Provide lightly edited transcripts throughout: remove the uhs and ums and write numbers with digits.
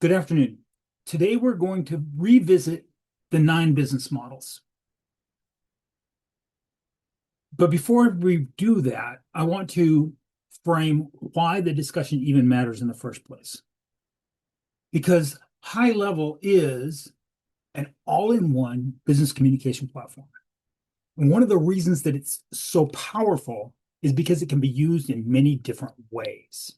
Good afternoon. Today we're going to revisit the 9 business models. But before we do that, I want to frame why the discussion even matters in the first place. Because High Level is an all-in-one business communication platform. And one of the reasons that it's so powerful is because it can be used in many different ways.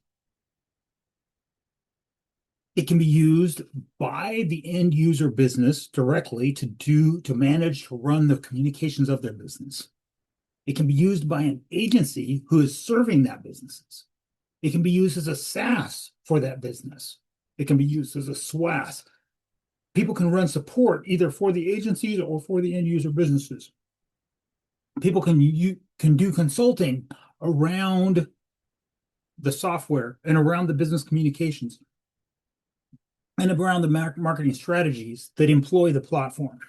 It can be used by the end user business directly to manage, to run the communications of their business. It can be used by an agency who is serving that business. It can be used as a SaaS for that business. It can be used as a SWAS. People can run support either for the agencies or for the end user businesses. People can do consulting around the software and around the business communications and around the marketing strategies that employ the platform.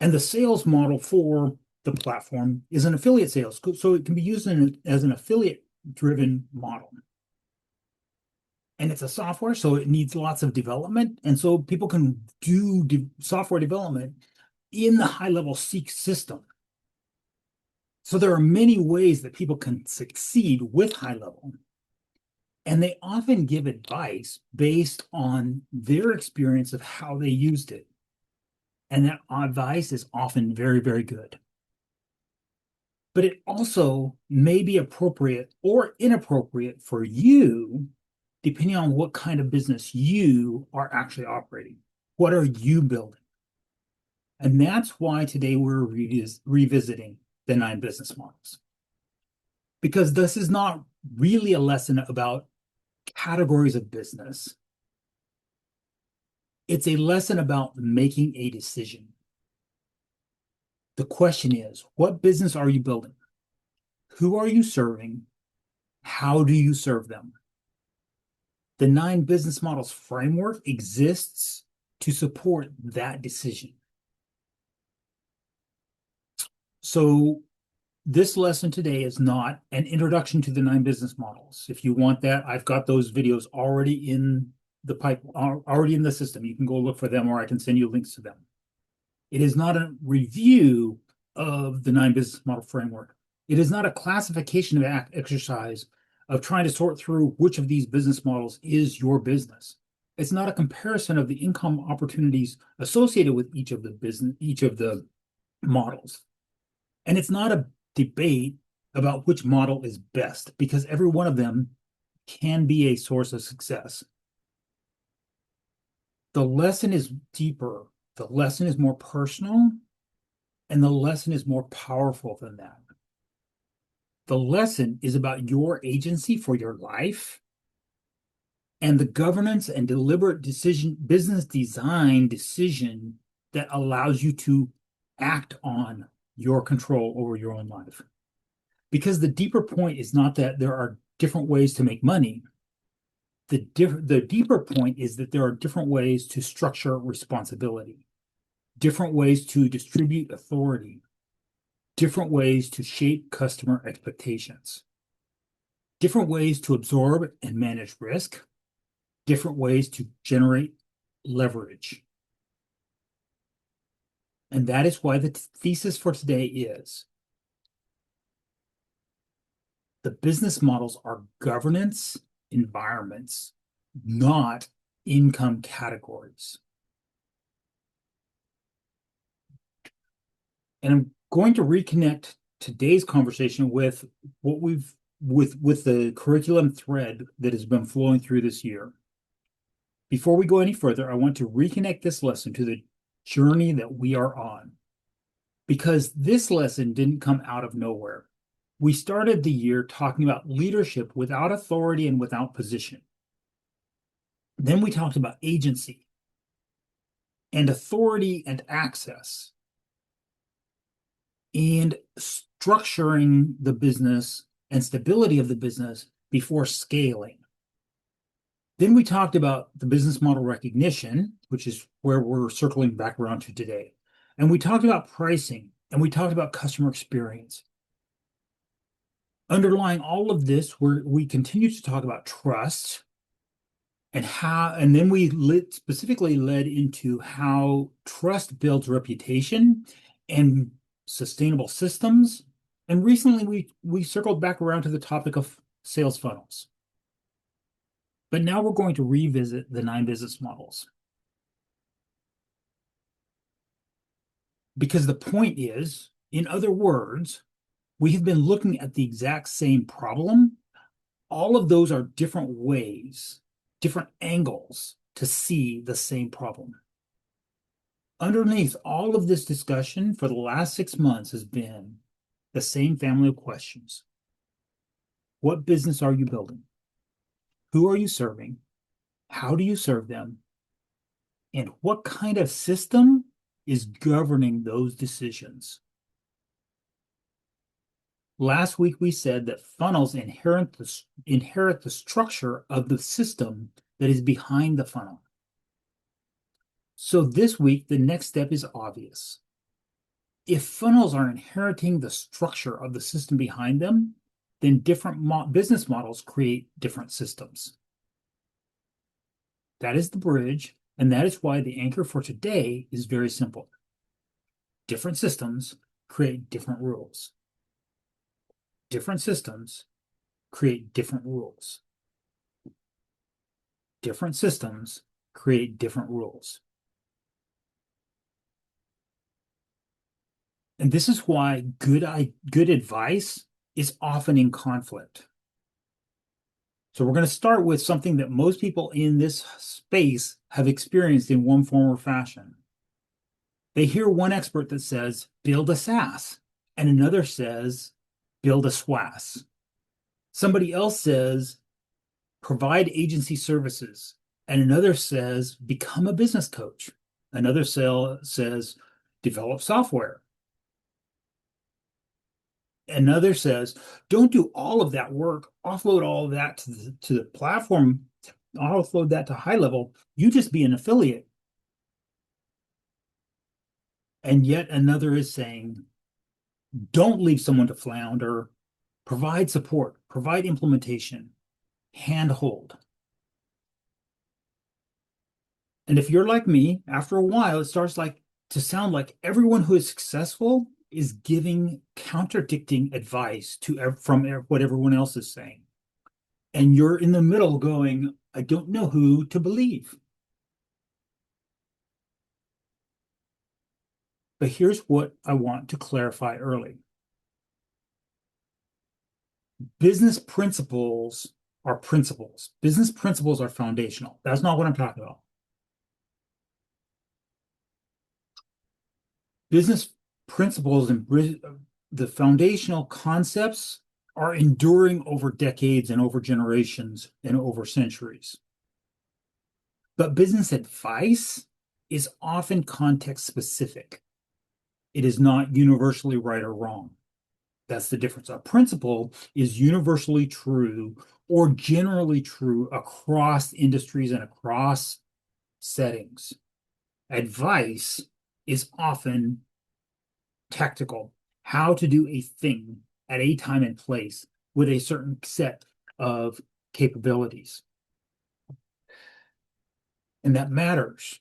And the sales model for the platform is an affiliate sales. So it can be used as an affiliate-driven model. And it's a software, so it needs lots of development. And so people can do software development in the high-level Seek system. So there are many ways that people can succeed with high-level. And they often give advice based on their experience of how they used it. And that advice is often very, very good. But it also may be appropriate or inappropriate for you, depending on what kind of business you are actually operating. What are you building? And that's why today we're revisiting the 9 business models. Because this is not really a lesson about categories of business. It's a lesson about making a decision. The question is, what business are you building? Who are you serving? How do you serve them? The 9 business models framework exists to support that decision. So this lesson today is not an introduction to the 9 business models. If you want that, I've got those videos already in the already in the system. You can go look for them, or I can send you links to them. It is not a review of the 9 business model framework. It is not a classification exercise of trying to sort through which of these business models is your business. It's not a comparison of the income opportunities associated with each of the models. And it's not a debate about which model is best, because every one of them can be a source of success. The lesson is deeper. The lesson is more personal, and the lesson is more powerful than that. The lesson is about your agency for your life and the governance and deliberate decision, business design decision that allows you to act on your control over your own life. Because the deeper point is not that there are different ways to make money. The deeper point is that there are different ways to structure responsibility, different ways to distribute authority, different ways to shape customer expectations, different ways to absorb and manage risk, different ways to generate leverage. And that is why the thesis for today is the business models are governance environments, not income categories. And I'm going to reconnect today's conversation with what with the curriculum thread that has been flowing through this year. Before we go any further, I want to reconnect this lesson to the journey that we are on, because this lesson didn't come out of nowhere. We started the year talking about leadership without authority and without position. Then we talked about agency and authority and access and structuring the business and stability of the business before scaling. Then we talked about the business model recognition, which is where we're circling back around to today. And we talked about pricing, and we talked about customer experience. Underlying all of this, we continue to talk about trust and then we specifically led into how trust builds reputation and sustainable systems. And recently we circled back around to the topic of sales funnels. But now we're going to revisit the 9 business models. Because the point is, in other words, we have been looking at the exact same problem. All of those are different ways, different angles to see the same problem. Underneath all of this discussion for the last 6 months has been the same family of questions. What business are you building? Who are you serving? How do you serve them? And what kind of system is governing those decisions? Last week, we said that funnels inherit the structure of the system that is behind the funnel. So this week, the next step is obvious. If funnels are inheriting the structure of the system behind them, then different business models create different systems. That is the bridge, and that is why the anchor for today is very simple. Different systems create different rules. Different systems create different rules. Different systems create different rules. And this is why good advice is often in conflict. So we're going to start with something that most people in this space have experienced in one form or fashion. They hear one expert that says, build a SaaS, and another says, build a SWAS. Somebody else says, provide agency services, and another says, become a business coach. Another says, develop software. Another says, don't do all of that work, offload all of that to the platform, offload that to high level. You just be an affiliate. And yet another is saying, don't leave someone to flounder, provide support, provide implementation, handhold. And if you're like me, after a while, it starts to sound like everyone who is successful is giving contradicting advice from what everyone else is saying. And you're in the middle going, I don't know who to believe. But here's what I want to clarify early. Business principles are principles. Business principles are foundational. That's not what I'm talking about. Business principles and the foundational concepts are enduring over decades and over generations and over centuries. But business advice is often context specific. It is not universally right or wrong. That's the difference. A principle is universally true or generally true across industries and across settings. Advice is often tactical, how to do a thing at a time and place with a certain set of capabilities. And that matters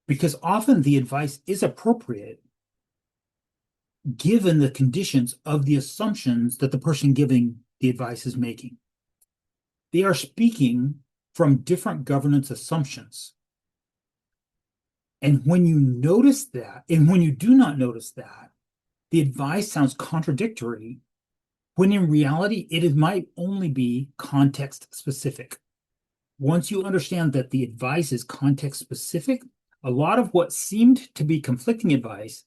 because often the advice is appropriate given the conditions of the assumptions that the person giving the advice is making. They are speaking from different governance assumptions. And when you notice that, and when you do not notice that, the advice sounds contradictory, when in reality, it might only be context specific. Once you understand that the advice is context specific, a lot of what seemed to be conflicting advice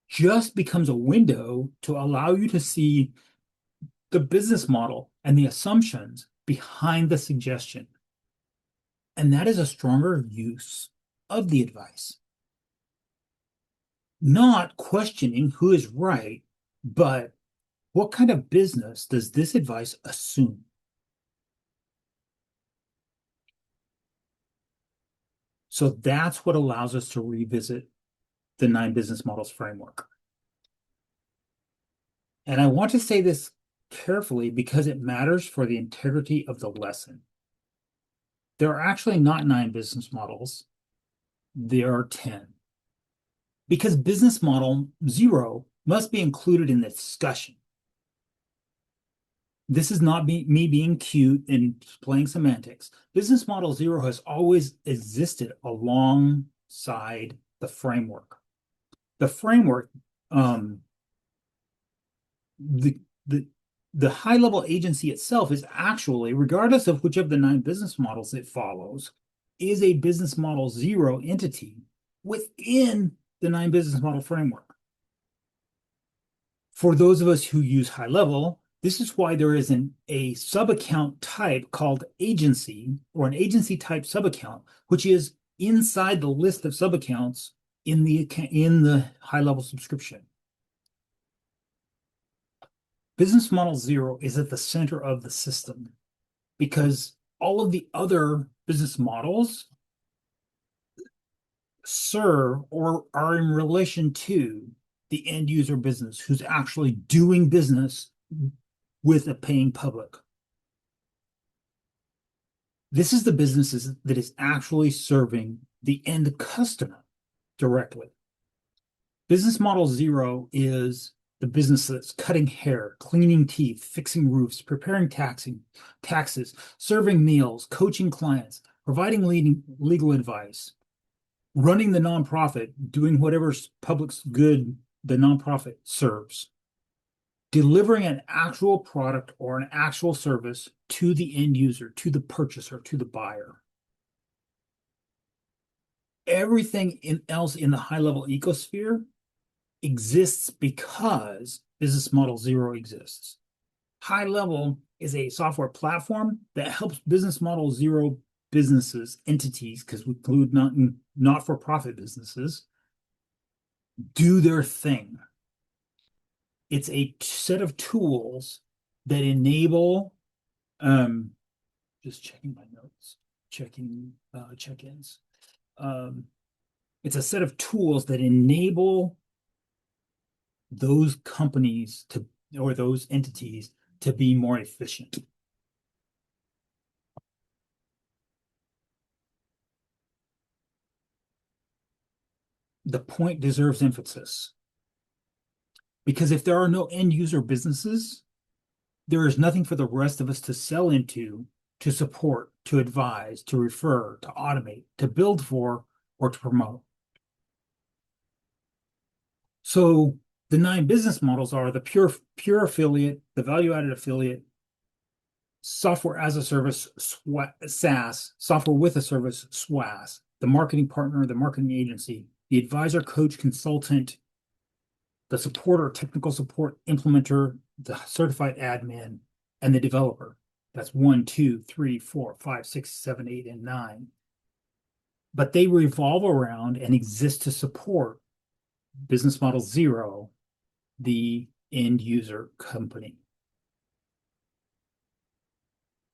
just becomes a window to allow you to see the business model and the assumptions behind the suggestion. And that is a stronger use of the advice. Not questioning who is right, but what kind of business does this advice assume? So that's what allows us to revisit the 9 business models framework. And I want to say this carefully because it matters for the integrity of the lesson. There are actually not 9 business models. There are 10. Because business model 0 must be included in the discussion. This is not me being cute and playing semantics. Business model 0 has always existed alongside the framework. The framework, the high-level agency itself is actually, regardless of which of the 9 business models it follows, is a business model 0 entity within the 9 business model framework. For those of us who use high level, this is why there is a sub-account type called agency, or an agency type sub-account, which is inside the list of sub-accounts in the high-level subscription. Business model 0 is at the center of the system because all of the other business models serve or are in relation to the end user business who's actually doing business with a paying public. This is the business that is actually serving the end customer directly. Business model 0 is the business that's cutting hair, cleaning teeth, fixing roofs, preparing taxes, serving meals, coaching clients, providing legal advice, running the nonprofit, doing whatever public's good the nonprofit serves, delivering an actual product or an actual service to the end user, to the purchaser, to the buyer. Everything else in the high-level ecosphere exists because business model 0 exists. High level is a software platform that helps business model 0 businesses, entities, because we include not-for-profit businesses, do their thing. It's a set of tools that enable, just checking my notes, checking check-ins. It's a set of tools that enable those companies or those entities to be more efficient. The point deserves emphasis because if there are no end user businesses, there is nothing for the rest of us to sell into, to support, to advise, to refer, to automate, to build for, or to promote. So the 9 business models are the pure affiliate, the value-added affiliate, software as a service, SaaS, software with a service, SWAS, the marketing partner, the marketing agency, the advisor, coach, consultant, the supporter, technical support, implementer, the certified admin, and the developer. That's 1, 2, 3, 4, 5, 6, 7, 8, and 9. But they revolve around and exist to support business model 0, the end user company.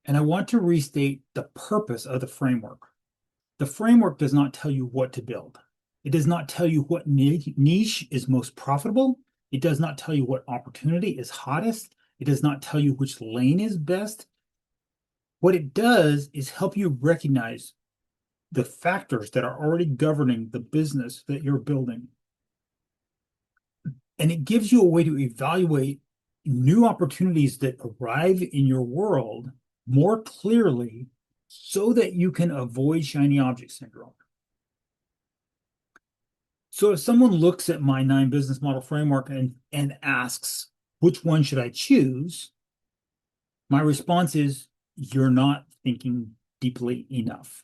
And I want to restate the purpose of the framework. The framework does not tell you what to build. It does not tell you what niche is most profitable. It does not tell you what opportunity is hottest. It does not tell you which lane is best. What it does is help you recognize the factors that are already governing the business that you're building. And it gives you a way to evaluate new opportunities that arrive in your world more clearly so that you can avoid shiny object syndrome. So if someone looks at my 9 business model framework and asks, which one should I choose? My response is, you're not thinking deeply enough.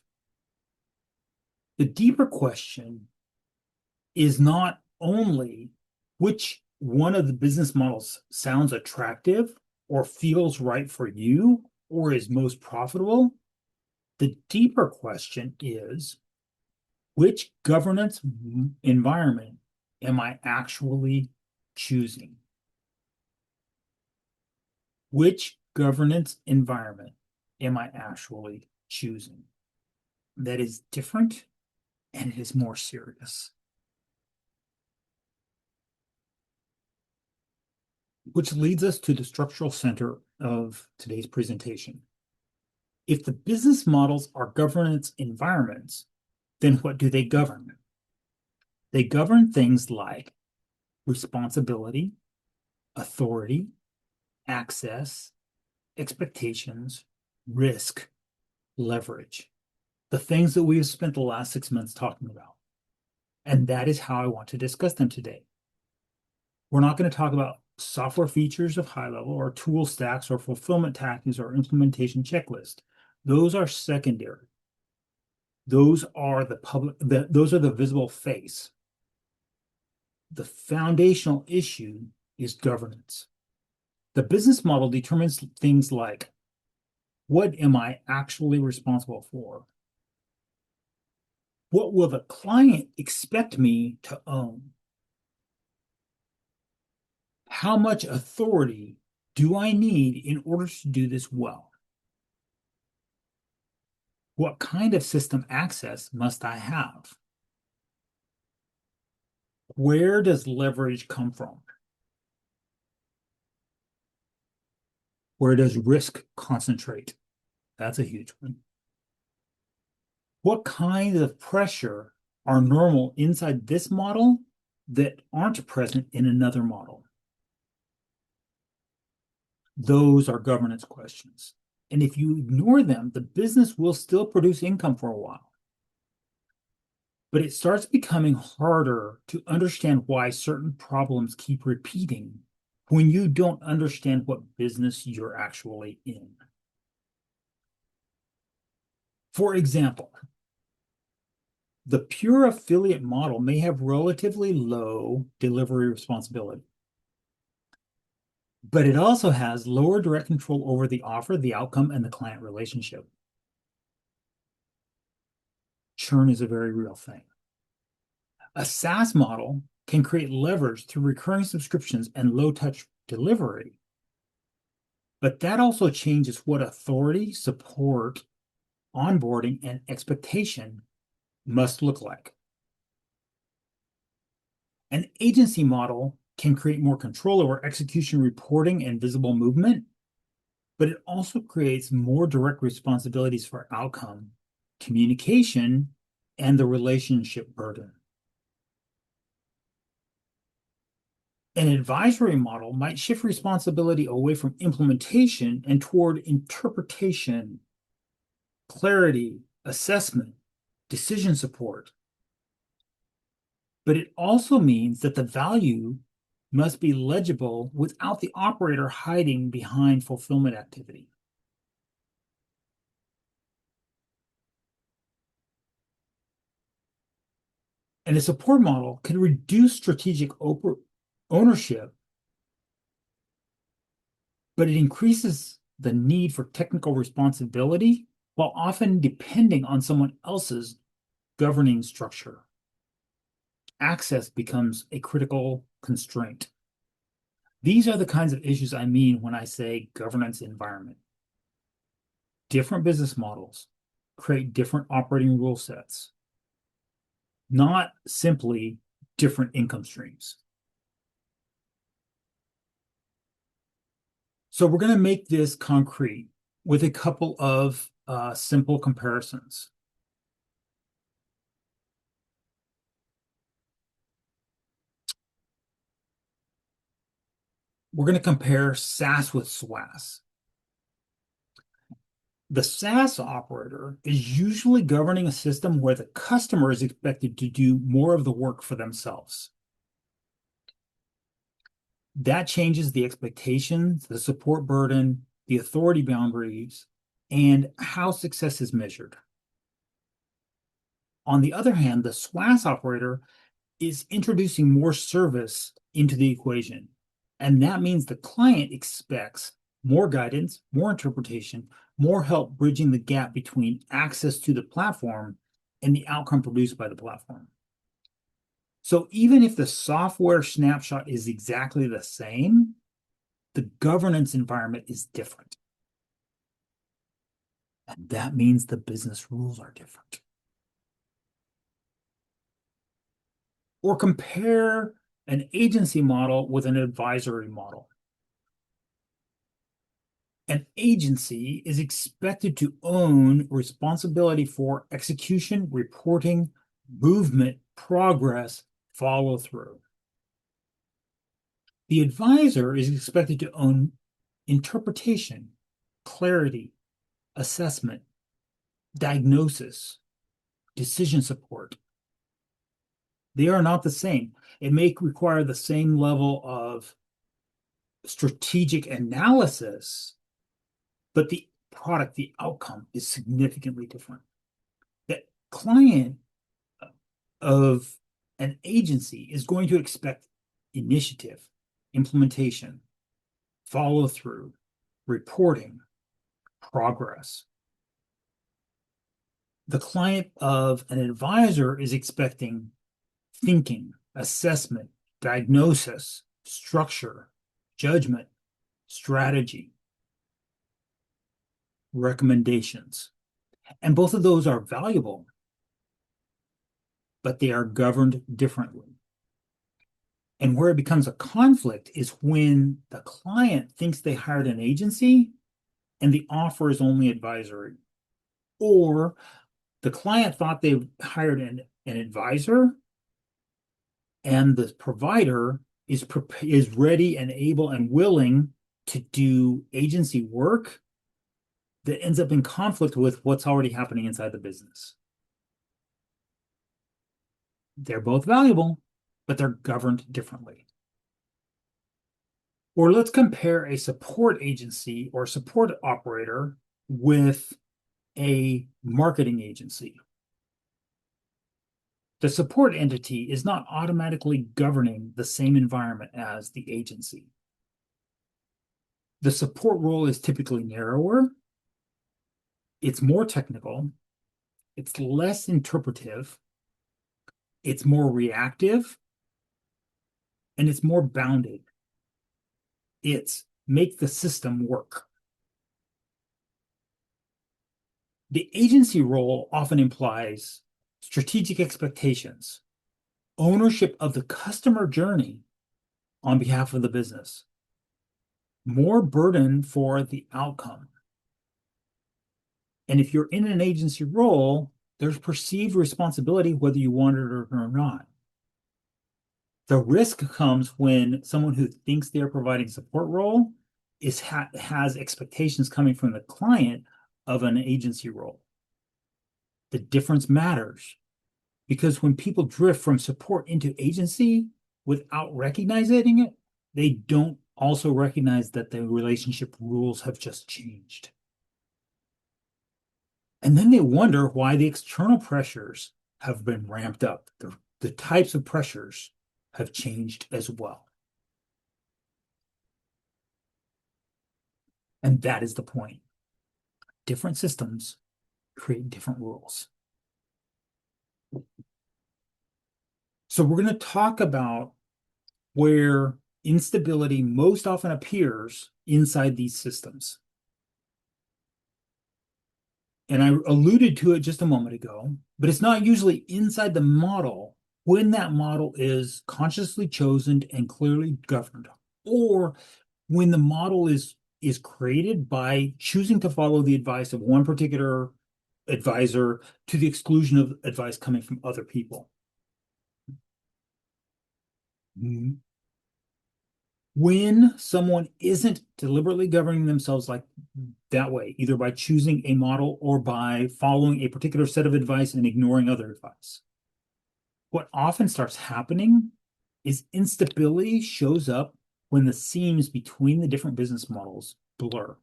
The deeper question is not only which one of the business models sounds attractive or feels right for you or is most profitable. The deeper question is, which governance environment am I actually choosing? Which governance environment am I actually choosing? That is different and it is more serious. which leads us to the structural center of today's presentation. If the business models are governance environments, then what do they govern? They govern things like responsibility, authority, access, expectations, risk, leverage, the things that we have spent the last 6 months talking about. And that is how I want to discuss them today. We're not going to talk about software features of high level or tool stacks or fulfillment tactics or implementation checklist. Those are secondary. Those are those are the visible face. The foundational issue is governance. The business model determines things like, what am I actually responsible for? What will the client expect me to own? How much authority do I need in order to do this well? What kind of system access must I have? Where does leverage come from? Where does risk concentrate? That's a huge one. What kinds of pressure are normal inside this model that aren't present in another model? Those are governance questions. And if you ignore them, the business will still produce income for a while. But it starts becoming harder to understand why certain problems keep repeating when you don't understand what business you're actually in. For example, the pure affiliate model may have relatively low delivery responsibility, but it also has lower direct control over the offer, the outcome, and the client relationship. Churn is a very real thing. A SaaS model can create leverage through recurring subscriptions and low-touch delivery, but that also changes what authority, support, onboarding, and expectation must look like. An agency model can create more control over execution, reporting, and visible movement, but it also creates more direct responsibilities for outcome, communication, and the relationship burden. An advisory model might shift responsibility away from implementation and toward interpretation, clarity, assessment, decision support. But it also means that the value must be legible without the operator hiding behind fulfillment activity. And a support model can reduce strategic ownership, but it increases the need for technical responsibility while often depending on someone else's governing structure. Access becomes a critical constraint. These are the kinds of issues I mean when I say governance environment. Different business models create different operating rule sets, not simply different income streams. So we're going to make this concrete with a couple of simple comparisons. We're going to compare SaaS with SWAS. The SaaS operator is usually governing a system where the customer is expected to do more of the work for themselves. That changes the expectations, the support burden, the authority boundaries, and how success is measured. On the other hand, the SWAS operator is introducing more service into the equation. And that means the client expects more guidance, more interpretation, more help bridging the gap between access to the platform and the outcome produced by the platform. So even if the software snapshot is exactly the same, the governance environment is different. And that means the business rules are different. Or compare an agency model with an advisory model. An agency is expected to own responsibility for execution, reporting, movement, progress, follow through. The advisor is expected to own interpretation, clarity, assessment, diagnosis, decision support. They are not the same. It may require the same level of strategic analysis, but the product, the outcome is significantly different. The client of an agency is going to expect initiative, implementation, follow through, reporting, progress. The client of an advisor is expecting thinking, assessment, diagnosis, structure, judgment, strategy, recommendations. And both of those are valuable, but they are governed differently. And where it becomes a conflict is when the client thinks they hired an agency and the offer is only advisory, or the client thought they hired an advisor and the provider is ready and able and willing to do agency work that ends up in conflict with what's already happening inside the business. They're both valuable, but they're governed differently. Or let's compare a support agency or support operator with a marketing agency. The support entity is not automatically governing the same environment as the agency. The support role is typically narrower, it's more technical, it's less interpretive, it's more reactive, and it's more bounded. It's make the system work. The agency role often implies strategic expectations, ownership of the customer journey on behalf of the business, more burden for the outcome. And if you're in an agency role, there's perceived responsibility whether you want it or not. The risk comes when someone who thinks they're providing support role has expectations coming from the client of an agency role. The difference matters because when people drift from support into agency without recognizing it, they don't also recognize that the relationship rules have just changed. And then they wonder why the external pressures have been ramped up. The types of pressures have changed as well. And that is the point. Different systems create different rules. So we're going to talk about where instability most often appears inside these systems. And I alluded to it just a moment ago, but it's not usually inside the model when that model is consciously chosen and clearly governed, or when the model is created by choosing to follow the advice of one particular advisor to the exclusion of advice coming from other people. When someone isn't deliberately governing themselves like that way, either by choosing a model or by following a particular set of advice and ignoring other advice, what often starts happening is instability shows up when the seams between the different business models blur.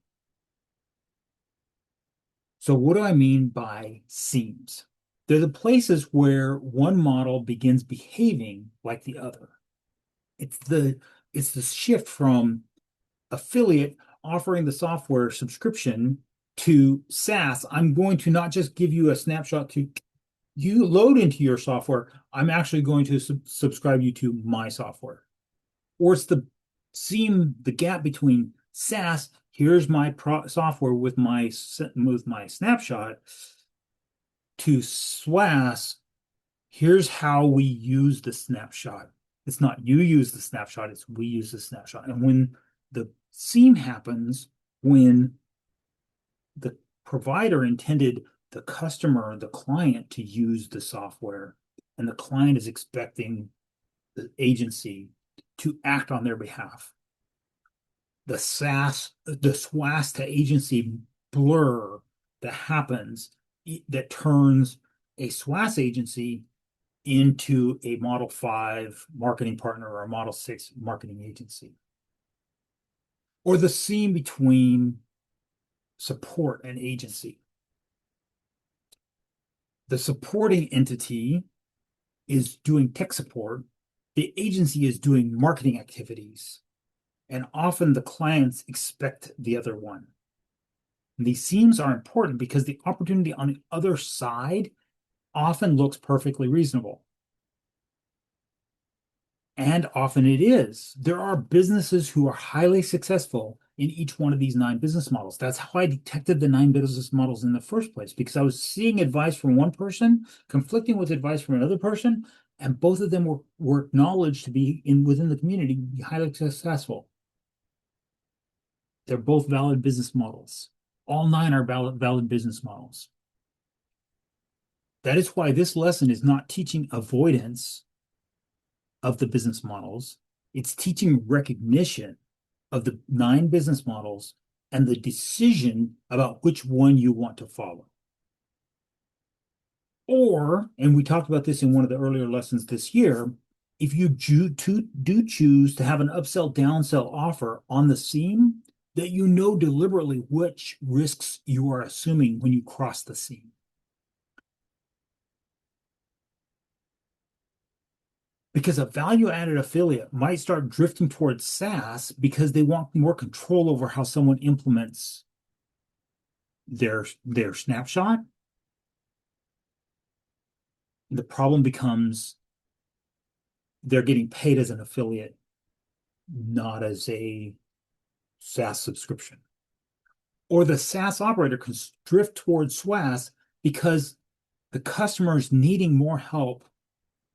So what do I mean by seams? They're the places where one model begins behaving like the other. It's the shift from affiliate offering the software subscription to SaaS. I'm going to not just give you a snapshot to you load into your software. I'm actually going to subscribe you to my software. Or it's the gap between SaaS, here's my software with my snapshot, to SWAS, here's how we use the snapshot. It's not you use the snapshot, it's we use the snapshot. And when the seam happens, when the provider intended the customer, the client, to use the software, and the client is expecting the agency to act on their behalf. The SWAS to agency blur that happens that turns a SWAS agency into a Model 5 marketing partner or a Model 6 marketing agency. Or the seam between support and agency. The supporting entity is doing tech support. The agency is doing marketing activities. And often the clients expect the other one. And these seams are important because the opportunity on the other side often looks perfectly reasonable. And often it is. There are businesses who are highly successful in each one of these 9 business models. That's how I detected the 9 business models in the first place, because I was seeing advice from one person conflicting with advice from another person, and both of them were acknowledged to be within the community be highly successful. They're both valid business models. All 9 are valid business models. That is why this lesson is not teaching avoidance of the business models. It's teaching recognition of the 9 business models and the decision about which one you want to follow. Or, and we talked about this in one of the earlier lessons this year, if you do choose to have an upsell downsell offer on the seam, that you know deliberately which risks you are assuming when you cross the seam. Because a value-added affiliate might start drifting towards SaaS because they want more control over how someone implements their snapshot. The problem becomes they're getting paid as an affiliate, not as a SaaS subscription. Or the SaaS operator can drift towards SWAS because the customer is needing more help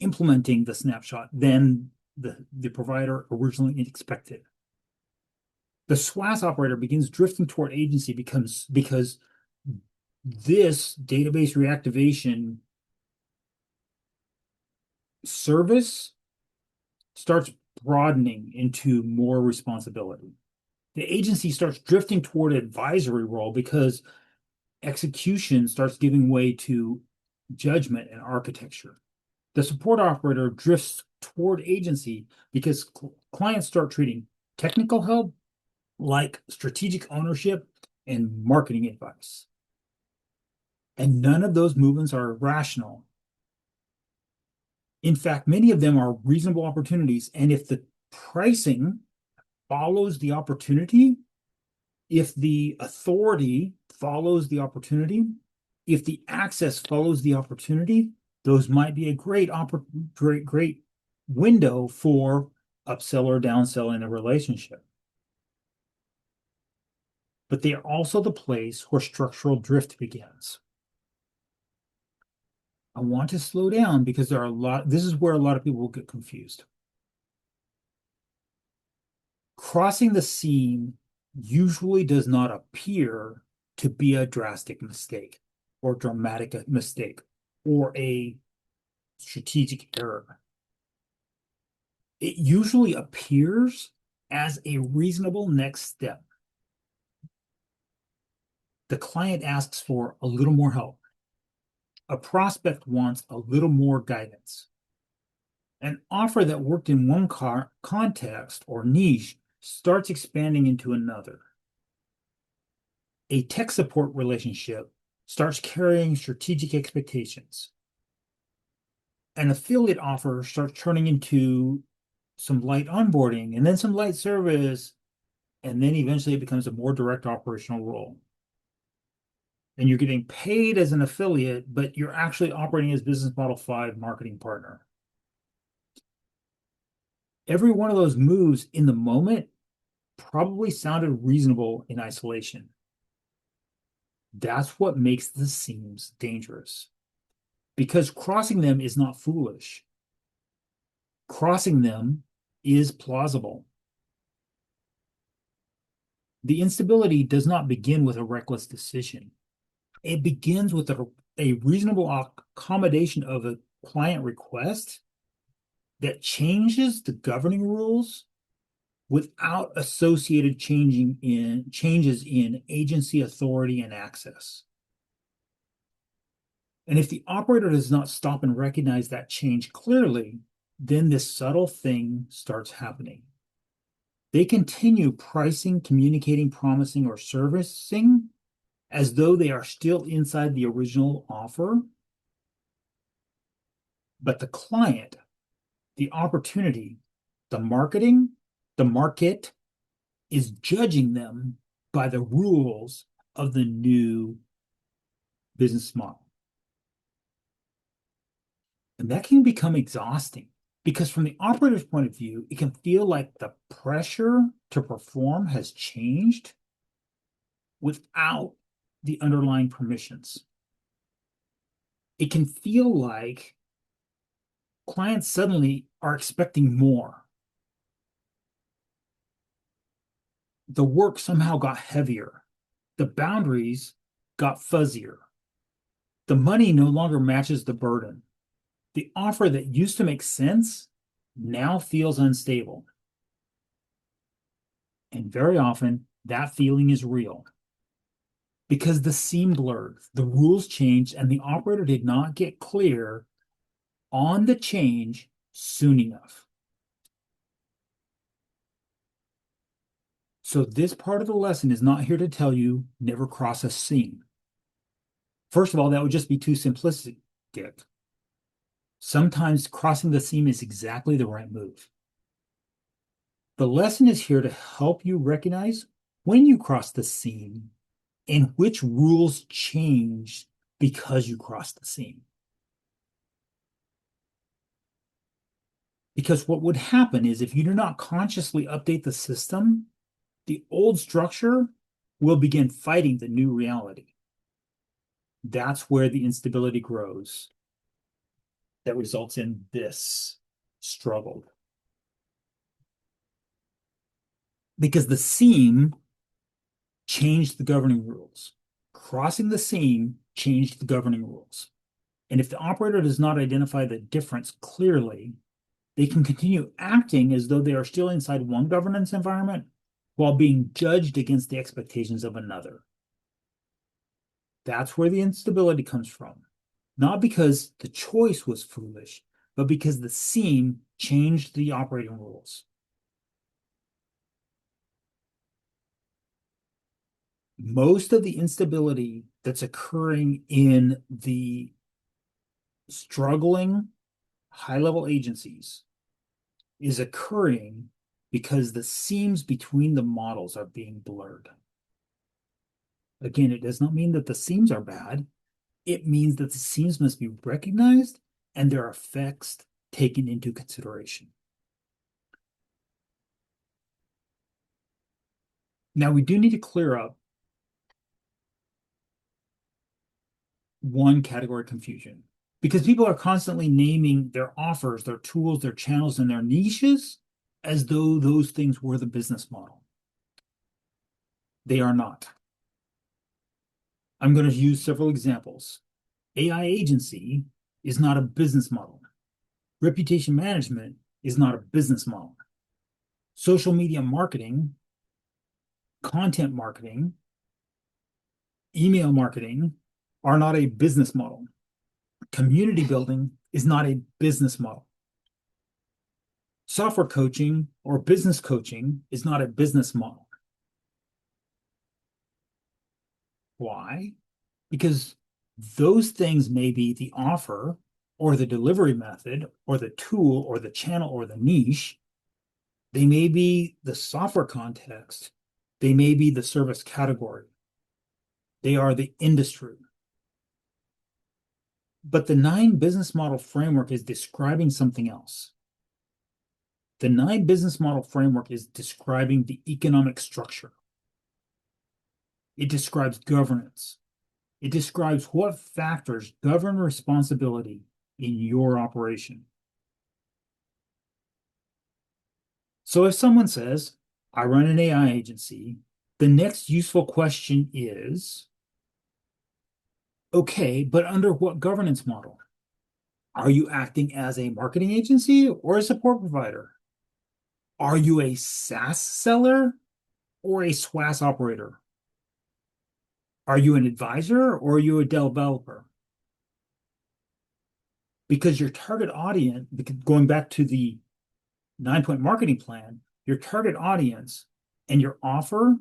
implementing the snapshot than the provider originally expected. The SWAS operator begins drifting toward agency because this database reactivation service starts broadening into more responsibility. The agency starts drifting toward advisory role because execution starts giving way to judgment and architecture. The support operator drifts toward agency because clients start treating technical help like strategic ownership and marketing advice. And none of those movements are rational. In fact, many of them are reasonable opportunities. And if the pricing follows the opportunity, if the authority follows the opportunity, if the access follows the opportunity, those might be a great window for upsell or downsell in a relationship. But they are also the place where structural drift begins. I want to slow down because this is where a lot of people will get confused. Crossing the seam usually does not appear to be a drastic mistake or dramatic mistake or a strategic error. It usually appears as a reasonable next step. The client asks for a little more help. A prospect wants a little more guidance. An offer that worked in one context or niche starts expanding into another. A tech support relationship starts carrying strategic expectations. An affiliate offer starts turning into some light onboarding and then some light service, and then eventually it becomes a more direct operational role. And you're getting paid as an affiliate, but you're actually operating as business model 5 marketing partner. Every one of those moves in the moment probably sounded reasonable in isolation. That's what makes the seams dangerous, because crossing them is not foolish. Crossing them is plausible. The instability does not begin with a reckless decision. It begins with a reasonable accommodation of a client request that changes the governing rules without associated changes in agency authority and access. And if the operator does not stop and recognize that change clearly, then this subtle thing starts happening. They continue pricing, communicating, promising, or servicing as though they are still inside the original offer. But the client, the opportunity, the market is judging them by the rules of the new business model. And that can become exhausting because from the operator's point of view, it can feel like the pressure to perform has changed without the underlying permissions. It can feel like clients suddenly are expecting more. The work somehow got heavier. The boundaries got fuzzier. The money no longer matches the burden. The offer that used to make sense now feels unstable. And very often, that feeling is real because the seam blurred, the rules changed, and the operator did not get clear on the change soon enough. So this part of the lesson is not here to tell you never cross a seam. First of all, that would just be too simplistic. Sometimes crossing the seam is exactly the right move. The lesson is here to help you recognize when you cross the seam and which rules change because you crossed the seam. Because what would happen is if you do not consciously update the system, the old structure will begin fighting the new reality. That's where the instability grows that results in this struggle. Because the seam changed the governing rules. Crossing the seam changed the governing rules. And if the operator does not identify the difference clearly, they can continue acting as though they are still inside one governance environment while being judged against the expectations of another. That's where the instability comes from. Not because the choice was foolish, but because the seam changed the operating rules. Most of the instability that's occurring in the struggling high-level agencies is occurring because the seams between the models are being blurred. Again, it does not mean that the seams are bad. It means that the seams must be recognized and their effects taken into consideration. Now, we do need to clear up one category of confusion because people are constantly naming their offers, their tools, their channels, and their niches as though those things were the business model. They are not. I'm going to use several examples. AI agency is not a business model. Reputation management is not a business model. Social media marketing, content marketing, email marketing are not a business model. Community building is not a business model. Software coaching or business coaching is not a business model. Why? Because those things may be the offer or the delivery method or the tool or the channel or the niche. They may be the software context. They may be the service category. They are the industry. But the 9 business model framework is describing something else. The 9 business model framework is describing the economic structure. It describes governance. It describes what factors govern responsibility in your operation. So if someone says, I run an AI agency The next useful question is, okay, but under what governance model? Are you acting as a marketing agency or a support provider? Are you a SaaS seller or a SWAS operator? Are you an advisor or are you a developer? Because your target audience, going back to the 9-point marketing plan, your target audience and your offer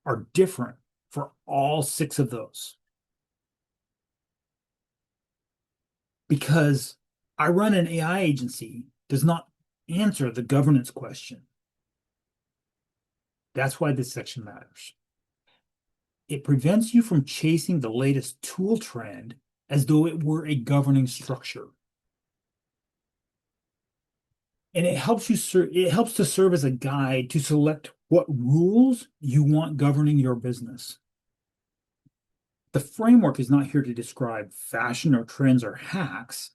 are different for all 6 of those. Because I run an AI agency does not answer the governance question. That's why this section matters. It prevents you from chasing the latest tool trend as though it were a governing structure. And it helps to serve as a guide to select what rules you want governing your business. The framework is not here to describe fashion or trends or hacks.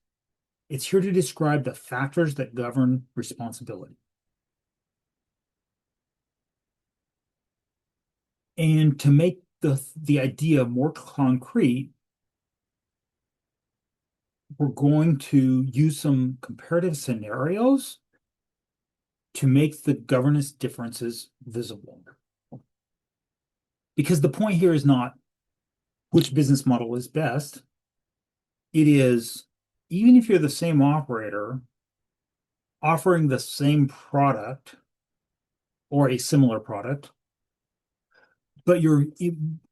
It's here to describe the factors that govern responsibility. And to make the idea more concrete, we're going to use some comparative scenarios to make the governance differences visible. Because the point here is not which business model is best. It is, even if you're the same operator offering the same product or a similar product, but you're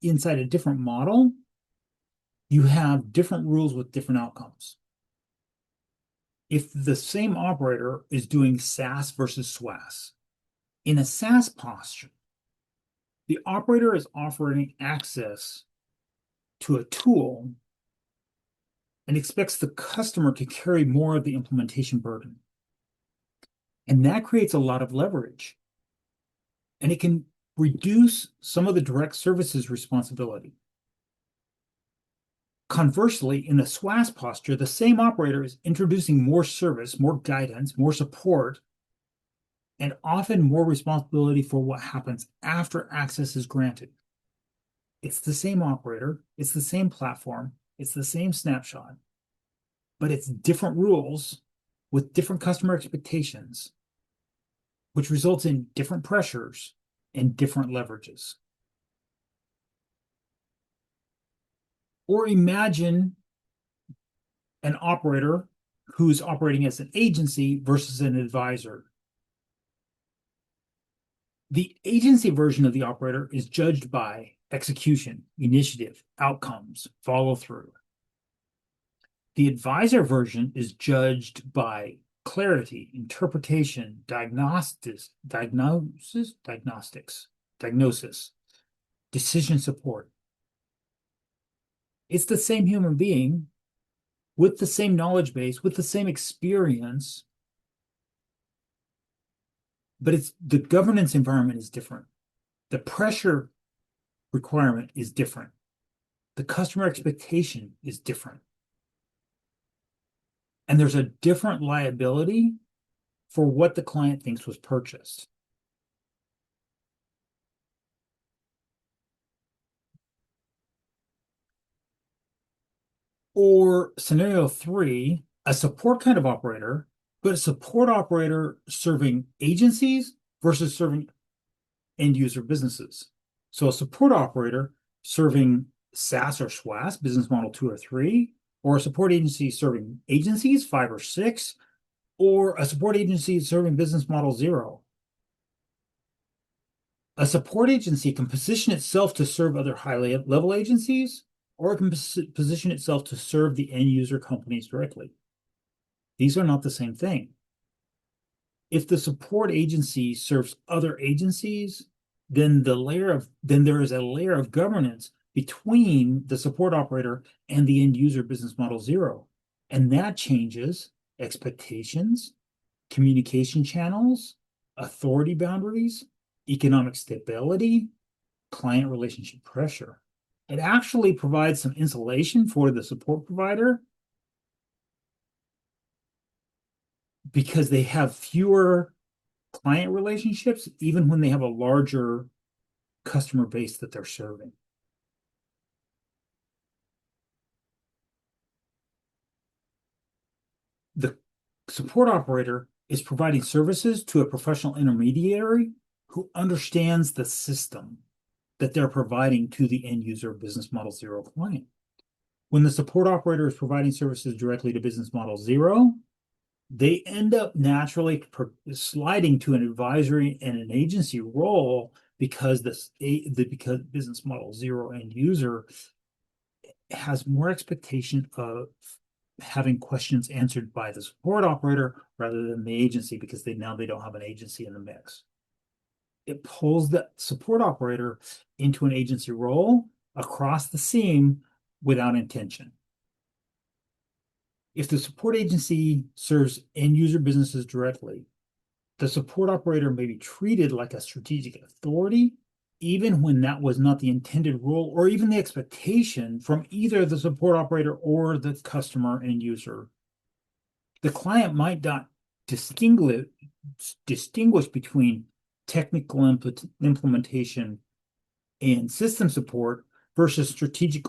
inside a different model, you have different rules with different outcomes. If the same operator is doing SaaS versus SWAS, in a SaaS posture, the operator is offering access to a tool and expects the customer to carry more of the implementation burden. And that creates a lot of leverage. And it can reduce some of the direct services responsibility. Conversely, in the SWAS posture, the same operator is introducing more service, more guidance, more support, and often more responsibility for what happens after access is granted. It's the same operator, it's the same platform, it's the same snapshot, but it's different rules with different customer expectations, which results in different pressures and different leverages. Or imagine an operator who's operating as an agency versus an advisor. The agency version of the operator is judged by execution, initiative, outcomes, follow through. The advisor version is judged by clarity, interpretation, diagnosis, decision support. It's the same human being with the same knowledge base, with the same experience, but the governance environment is different. The pressure requirement is different. The customer expectation is different. And there's a different liability for what the client thinks was purchased. Or scenario 3, a support kind of operator, but a support operator serving agencies versus serving end user businesses. So a support operator serving SaaS or SWAS, business model 2 or 3, or a support agency serving agencies 5 or 6, or a support agency serving business model 0. A support agency can position itself to serve other high-level agencies, or it can position itself to serve the end user companies directly. These are not the same thing. If the support agency serves other agencies, then there is a layer of governance between the support operator and the end user business model 0. And that changes expectations, communication channels, authority boundaries, economic stability, client relationship pressure. It actually provides some insulation for the support provider because they have fewer client relationships, even when they have a larger customer base that they're serving. The support operator is providing services to a professional intermediary who understands the system that they're providing to the end user business model zero client. When the support operator is providing services directly to business model zero, they end up naturally sliding to an advisory and an agency role because because business model zero end user has more expectation of having questions answered by the support operator rather than the agency, because they don't have an agency in the mix. It pulls the support operator into an agency role across the seam without intention. If the support agency serves end user businesses directly, the support operator may be treated like a strategic authority, even when that was not the intended role or even the expectation from either the support operator or the customer end user. The client might not distinguish between technical implementation and system support versus strategic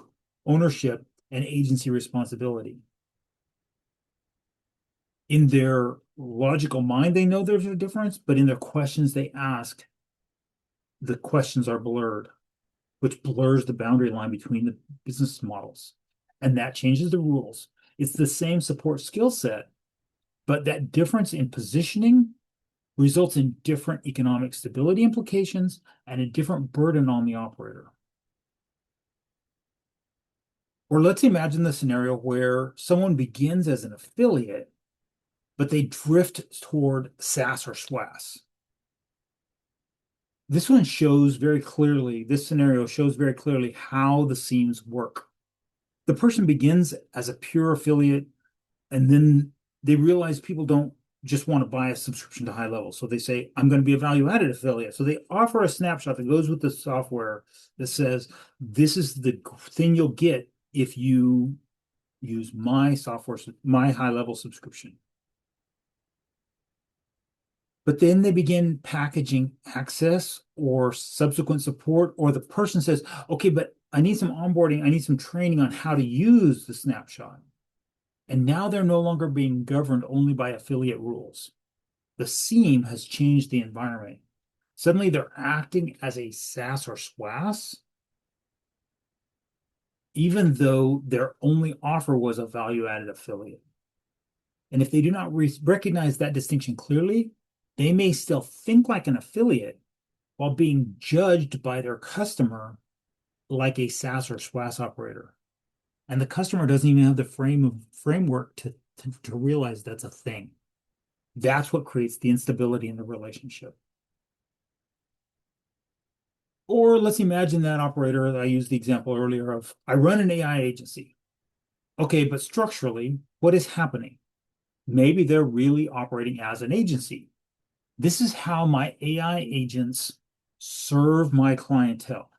ownership and agency responsibility. In their logical mind, they know there's a difference, but in their questions they ask, the questions are blurred, which blurs the boundary line between the business models. And that changes the rules. It's the same support skill set, but that difference in positioning results in different economic stability implications and a different burden on the operator. Or let's imagine the scenario where someone begins as an affiliate, but they drift toward SaaS or SWAS. This scenario shows very clearly how the seams work. The person begins as a pure affiliate, and then they realize people don't just want to buy a subscription to high level. So they say, I'm going to be a value-added affiliate. So they offer a snapshot that goes with the software that says, this is the thing you'll get if you use my software, my high-level subscription. But then they begin packaging access or subsequent support, or the person says, okay, but I need some onboarding, I need some training on how to use the snapshot. And now they're no longer being governed only by affiliate rules. The seam has changed the environment. Suddenly they're acting as a SaaS or SWAS, even though their only offer was a value-added affiliate. And if they do not recognize that distinction clearly, they may still think like an affiliate while being judged by their customer like a SaaS or SWAS operator. And the customer doesn't even have the framework to realize that's a thing. That's what creates the instability in the relationship. Or let's imagine that operator, I used the example earlier of, I run an AI agency. Okay, but structurally, what is happening? Maybe they're really operating as an agency. This is how my AI agents serve my clientele.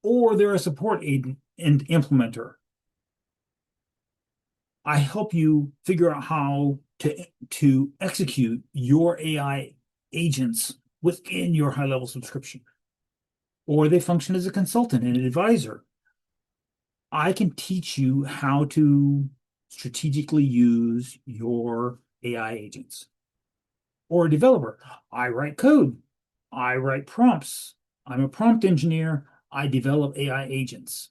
Or they're a support agent and implementer. I help you figure out how to execute your AI agents within your high-level subscription. Or they function as a consultant and an advisor. I can teach you how to strategically use your AI agents. Or a developer. I write code. I write prompts. I'm a prompt engineer. I develop AI agents.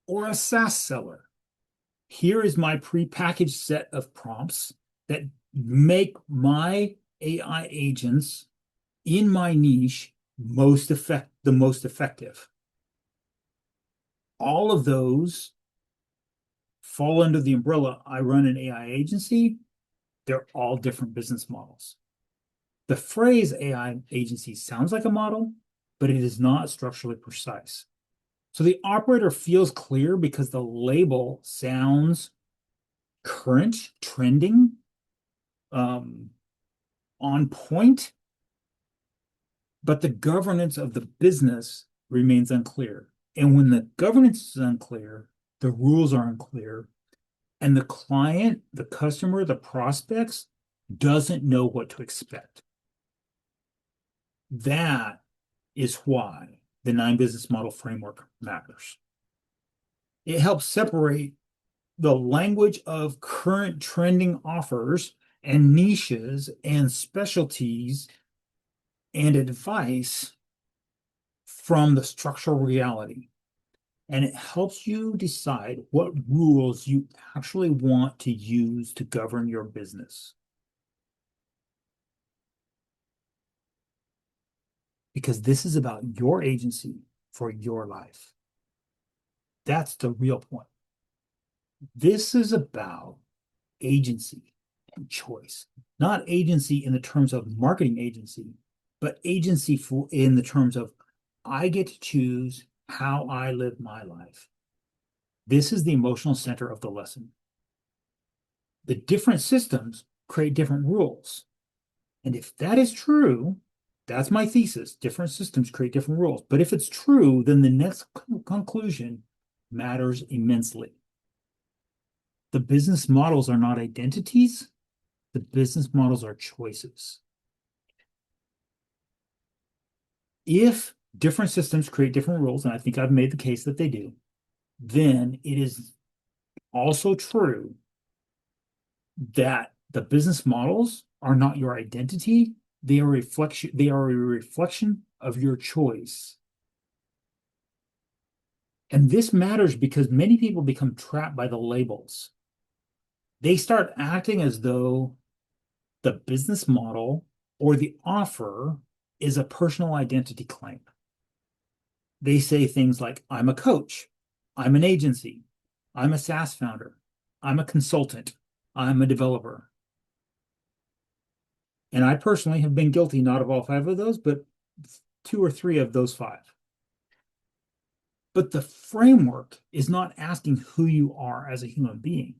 Or a SaaS seller. Here is my prepackaged set of prompts that make my AI agents in my niche the most effective. All of those fall under the umbrella. I run an AI agency. They're all different business models. The phrase AI agency sounds like a model, but it is not structurally precise. So the operator feels clear because the label sounds current, trending, on point, but the governance of the business remains unclear. And when the governance is unclear, the rules are unclear, and the client, the customer, the prospects doesn't know what to expect. That is why the 9 business model framework matters. It helps separate the language of current trending offers and niches and specialties and advice from the structural reality. And it helps you decide what rules you actually want to use to govern your business. Because this is about your agency for your life. That's the real point. This is about agency and choice, not agency in the terms of marketing agency, but agency in the terms of I get to choose how I live my life. This is the emotional center of the lesson. The different systems create different rules. And if that is true, that's my thesis. Different systems create different rules. But if it's true, then the next conclusion matters immensely. The business models are not identities. The business models are choices. If different systems create different rules, and I think I've made the case that they do, then it is also true that the business models are not your identity. They are a reflection of your choice. And this matters because many people become trapped by the labels. They start acting as though the business model or the offer is a personal identity claim. They say things like, I'm a coach, I'm an agency, I'm a SaaS founder, I'm a consultant, I'm a developer. And I personally have been guilty, not of all 5 of those, but 2 or 3 of those 5. But the framework is not asking who you are as a human being.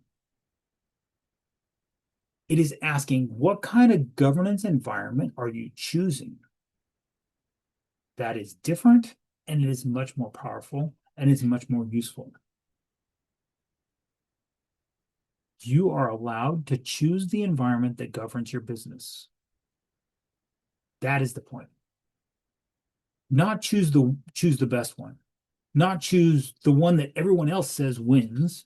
It is asking, what kind of governance environment are you choosing? That is different, and it is much more powerful, and is much more useful. You are allowed to choose the environment that governs your business. That is the point. Not choose the best one. Not choose the one that everyone else says wins.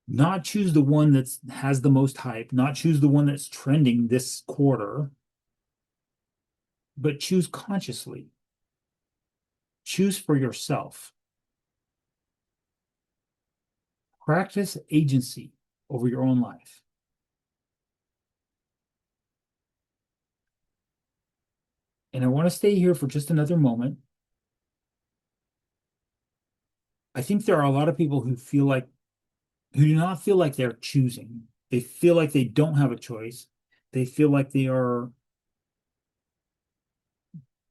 Not choose the one that has the most hype. Not choose the one that's trending this quarter. But choose consciously. Choose for yourself. Practice agency over your own life. And I want to stay here for just another moment. I think there are a lot of people who do not feel like they're choosing. They feel like they don't have a choice. They feel like they are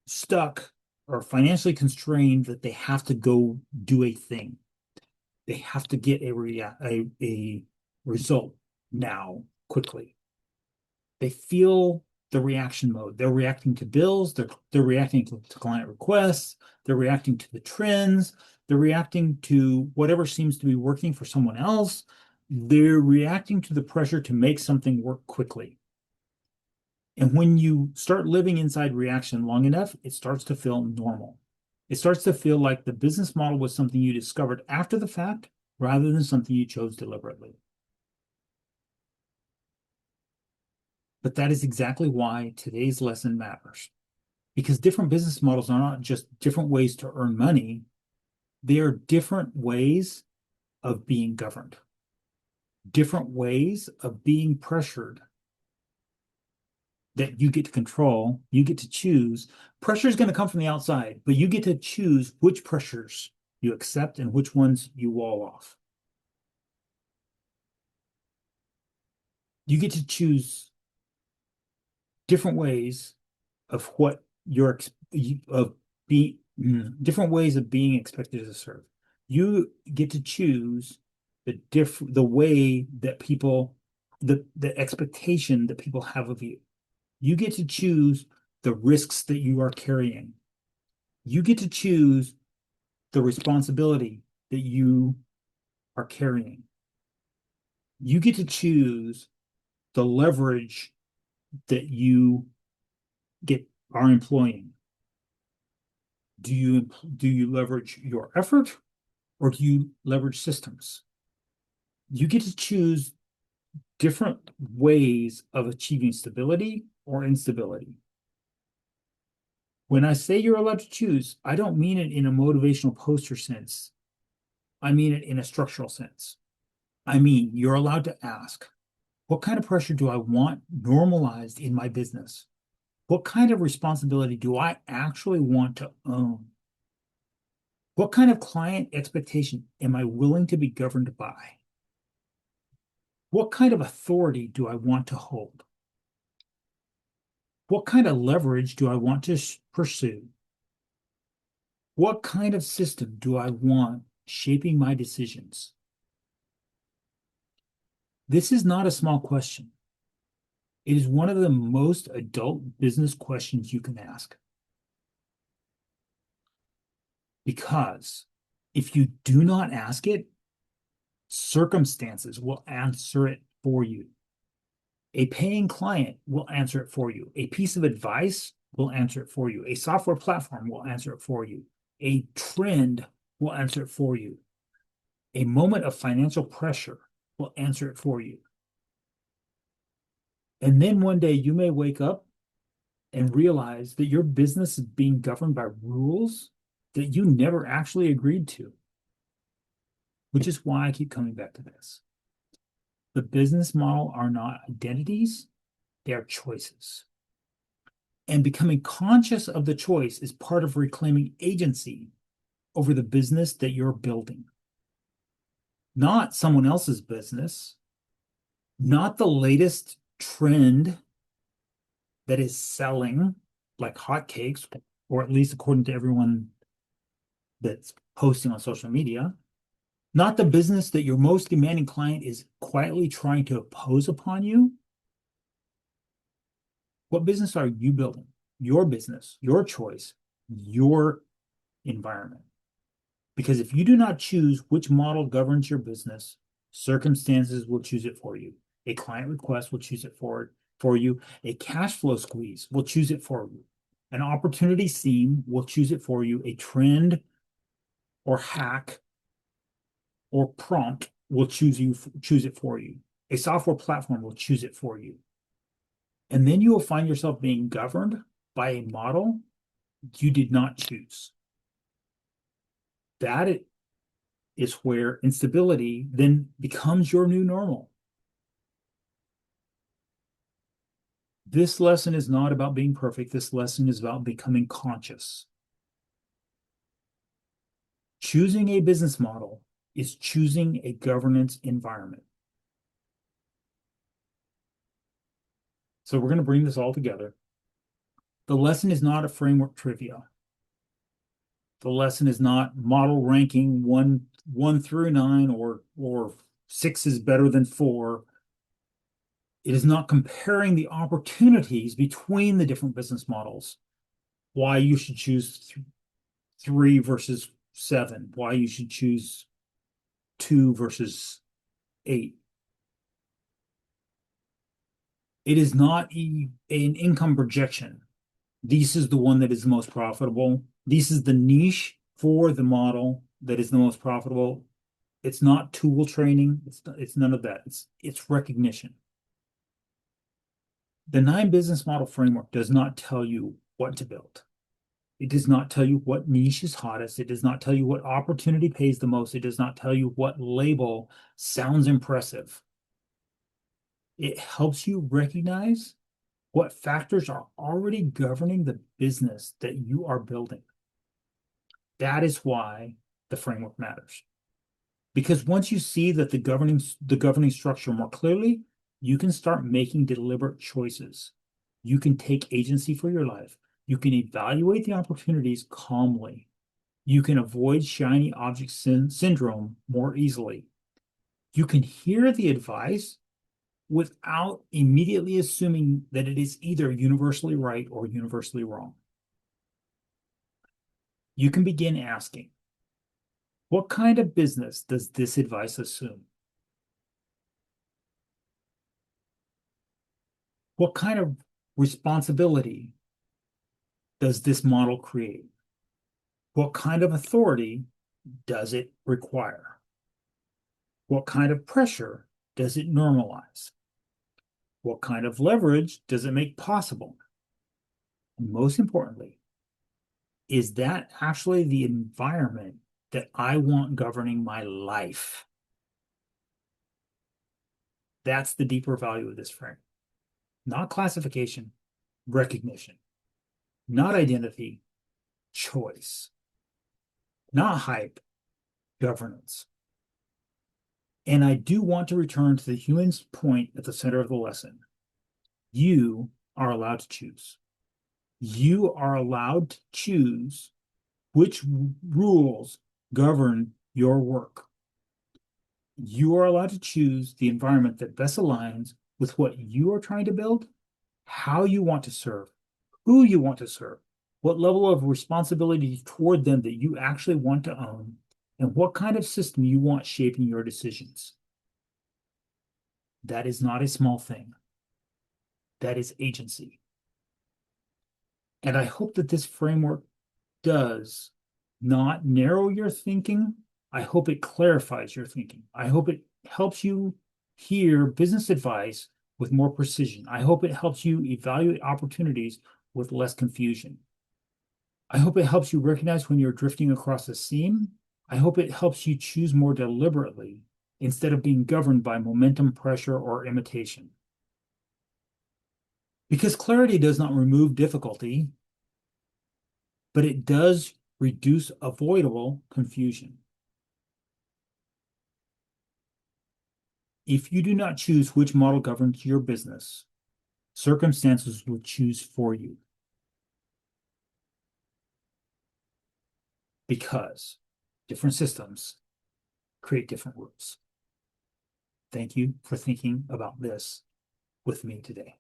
stuck or financially constrained, that they have to go do a thing. They have to get a result now, quickly. They feel the reaction mode. They're reacting to bills. They're reacting to client requests. They're reacting to the trends. They're reacting to whatever seems to be working for someone else. They're reacting to the pressure to make something work quickly. And when you start living inside reaction long enough, it starts to feel normal. It starts to feel like the business model was something you discovered after the fact rather than something you chose deliberately. But that is exactly why today's lesson matters. Because different business models are not just different ways to earn money, they are different ways of being governed, different ways of being pressured that you get to control, you get to choose. Pressure is going to come from the outside, but you get to choose which pressures you accept and which ones you wall off. You get to choose different ways of what you're of being different ways of being expected to serve. You get to choose the way that people the expectation that people have of you. You get to choose the risks that you are carrying. You get to choose the responsibility that you are carrying. You get to choose the leverage that you are employing. Do you leverage your effort, or do you leverage systems? You get to choose different ways of achieving stability or instability. When I say you're allowed to choose, I don't mean it in a motivational poster sense. I mean it in a structural sense. I mean, you're allowed to ask, what kind of pressure do I want normalized in my business? What kind of responsibility do I actually want to own? What kind of client expectation am I willing to be governed by? What kind of authority do I want to hold? What kind of leverage do I want to pursue? What kind of system do I want shaping my decisions? This is not a small question. It is one of the most adult business questions you can ask. Because if you do not ask it, circumstances will answer it for you. A paying client will answer it for you. A piece of advice will answer it for you. A software platform will answer it for you. A trend will answer it for you. A moment of financial pressure will answer it for you. And then one day you may wake up and realize that your business is being governed by rules that you never actually agreed to, which is why I keep coming back to this. The business model are not identities, they are choices. And becoming conscious of the choice is part of reclaiming agency over the business that you're building. Not someone else's business, not the latest trend that is selling like hotcakes, or at least according to everyone that's posting on social media, not the business that your most demanding client is quietly trying to impose upon you. What business are you building? Your business, your choice, your environment. Because if you do not choose which model governs your business, circumstances will choose it for you. A client request will choose it for you. A cash flow squeeze will choose it for you. An opportunity seam will choose it for you. A trend or hack or prompt will choose it for you. A software platform will choose it for you. And then you will find yourself being governed by a model you did not choose. That is where instability then becomes your new normal. This lesson is not about being perfect. This lesson is about becoming conscious. Choosing a business model is choosing a governance environment. So we're going to bring this all together. The lesson is not a framework trivia. The lesson is not model ranking one through 9 or 6 is better than 4. It is not comparing the opportunities between the different business models. Why you should choose 3 versus 7. Why you should choose 2 versus 8. It is not an income projection. This is the one that is the most profitable. This is the niche for the model that is the most profitable. It's not tool training. It's none of that. It's recognition. The 9 business model framework does not tell you what to build. It does not tell you what niche is hottest. It does not tell you what opportunity pays the most. It does not tell you what label sounds impressive. It helps you recognize what factors are already governing the business that you are building. That is why the framework matters. Because once you see that the governing structure more clearly, you can start making deliberate choices. You can take agency for your life. You can evaluate the opportunities calmly. You can avoid shiny object syndrome more easily. You can hear the advice without immediately assuming that it is either universally right or universally wrong. You can begin asking, what kind of business does this advice assume? What kind of responsibility does this model create? What kind of authority does it require? What kind of pressure does it normalize? What kind of leverage does it make possible? And most importantly, is that actually the environment that I want governing my life? That's the deeper value of this frame. Not classification, recognition. Not identity, choice. Not hype, governance. And I do want to return to the human's point at the center of the lesson. You are allowed to choose. You are allowed to choose which rules govern your work. You are allowed to choose the environment that best aligns with what you are trying to build, how you want to serve, who you want to serve, what level of responsibility toward them that you actually want to own, and what kind of system you want shaping your decisions. That is not a small thing. That is agency. And I hope that this framework does not narrow your thinking. I hope it clarifies your thinking. I hope it helps you hear business advice with more precision. I hope it helps you evaluate opportunities with less confusion. I hope it helps you recognize when you're drifting across a seam. I hope it helps you choose more deliberately instead of being governed by momentum, pressure, or imitation. Because clarity does not remove difficulty, but it does reduce avoidable confusion. If you do not choose which model governs your business, circumstances will choose for you. Because different systems create different rules. Thank you for thinking about this with me today.